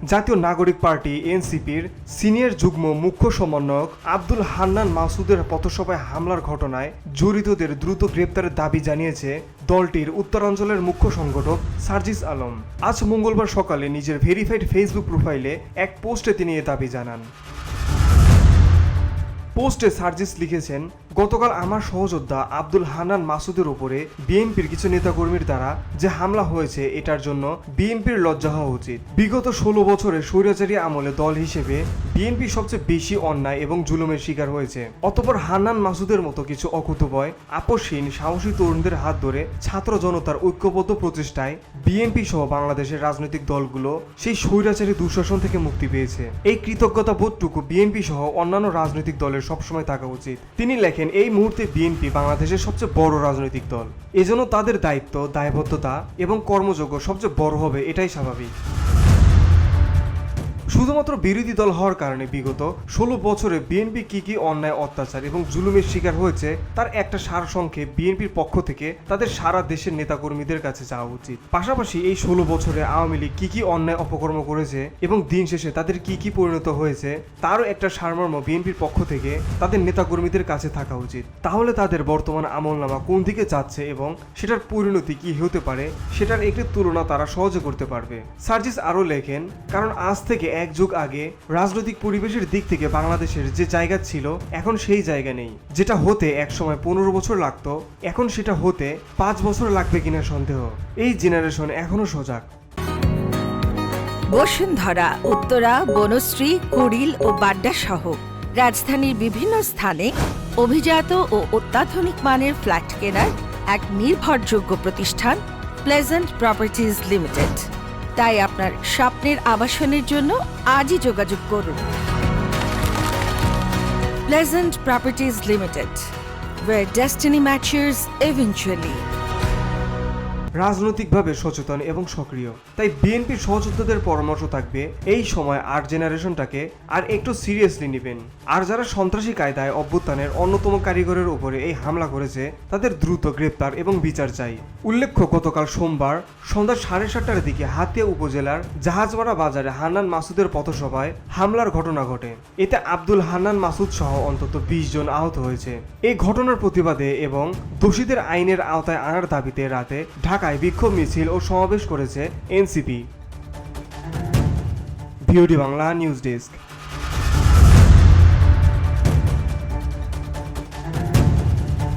জাতীয় নাগরিক পার্টি এনসিপির সিনিয়র যুগ্ম মুখ্য সমন্বয়ক আব্দুল হান্নান মাসুদের পথসভায় হামলার ঘটনায় জড়িতদের দ্রুত গ্রেপ্তারের দাবি জানিয়েছে দলটির উত্তরাঞ্চলের মুখ্য সংগঠক সার্জিস আলম। আজ মঙ্গলবার সকালে নিজের ভেরিফাইড ফেসবুক প্রোফাইলে এক পোস্টে তিনি এ দাবি জানান। পোস্টে সার্জিস লিখেছেন, গতকাল আমার সহযোদ্ধা আব্দুল হান্নান মাসুদের উপরে বিএনপির কিছু নেতাকর্মীর দ্বারা যে হামলা হয়েছে এটার জন্য বিএনপির লজ্জা হওয়া উচিত। বিগত 16 বছরে স্বৈরাচারী আমলে দল হিসেবে বিএনপি সবচেয়ে বেশি অন্যায় এবং জুলুমের শিকার হয়েছে। অতঃপর হান্নান মাসুদের মতো কিছু অকুতোভয় আপসহীন সাহসী তরুণদের হাত ধরে ছাত্র জনতার ঐক্যবদ্ধ প্রচেষ্টায় বিএনপি সহ বাংলাদেশের রাজনৈতিক দলগুলো সেই স্বৈরাচারী দুঃশাসন থেকে মুক্তি পেয়েছে। এই কৃতজ্ঞতা বোধটুকু বিএনপি সহ অন্যান্য রাজনৈতিক দলের সবসময় থাকা উচিত। তিনি লেখেন, এই মুহূর্তে বিএনপি বাংলাদেশের সবচেয়ে বড় রাজনৈতিক দল, এজন্য তাদের দায়িত্ব, দায়বদ্ধতা এবং কর্মযোগ্য সবচেয়ে বড় হবে, এটাই স্বাভাবিক। শুধুমাত্র বিরোধী দল হওয়ার কারণে বিগত 16 বছরে বিএনপি কি অন্যায়, অত্যাচার এবং জুলুমের শিকার হয়েছে তার একটা সারসংক্ষেপ বিএনপির পক্ষ থেকে তাদের সারা দেশের নেতাকর্মীদের কাছে যাওয়া উচিত। পাশাপাশি এই 16 বছরে আওয়ামী লীগ কি অন্যায় অপকর্ম করেছে এবং দিন শেষে তাদের কি পরিণত হয়েছে তারও একটা সারমর্ম বিএনপির পক্ষ থেকে তাদের নেতাকর্মীদের কাছে থাকা উচিত। তাহলে তাদের বর্তমান আমলনামা কোন দিকে যাচ্ছে এবং সেটার পরিণতি কি হতে পারে সেটার একটি তুলনা তারা সহজে করতে পারবে। সার্জিস আরও লেখেন, কারণ আজ থেকে এক যুগ আগে রাজনৈতিক পরিবেশের দিক থেকে বাংলাদেশের যে জায়গা ছিল এখন সেই জায়গা নেই। যেটা হতে একসময় 15 বছর লাগতো এখন সেটা হতে 5 বছর লাগবে কিনা সন্দেহ। এই জেনারেশন এখনো সজাগ। বসুন্ধরা, উত্তরা, বনশ্রী, কুড়িল ও বাড্ডা সহ রাজধানীর বিভিন্ন স্থানে অভিজাত ও অত্যাধুনিক মানের ফ্ল্যাট কেনার এক নির্ভরযোগ্য প্রতিষ্ঠান প্লেজেন্ট প্রপার্টিজ লিমিটেড। তাই আপনার স্বপ্নের আবাসনের জন্য আজই যোগাযোগ করুন। Pleasant properties limited, where destiny matches eventually. রাজনৈতিকভাবে সচেতন এবং সক্রিয়, তাই বিএনপির সহযোদ্ধাদের পরামর্শ থাকবে এই সময় আর্ট জেনারেশনটাকে আর একটু সিরিয়াসলি নেবেন। আর যারা সন্ত্রাসী কায়দায় অভ্যুত্থানের অন্যতম কারিগরের উপরে এই হামলা করেছে তাদের দ্রুত গ্রেপ্তার এবং বিচার চাই। উল্লেখ্য, গতকাল সোমবার সন্ধ্যা 7:30টার দিকে হাতিয়া উপজেলার জাহাজমারা বাজারে হান্নান মাসুদের পথসভায় হামলার ঘটনা ঘটে। এতে আব্দুল হান্নান মাসুদ সহ অন্তত 20 জন আহত হয়েছে। এই ঘটনার প্রতিবাদে এবং দোষীদের আইনের আওতায় আনার দাবিতে রাতে ঢাকায় বিক্ষোভ মিছিল ও সমাবেশ করেছে NCP. VOD Bangla news desk.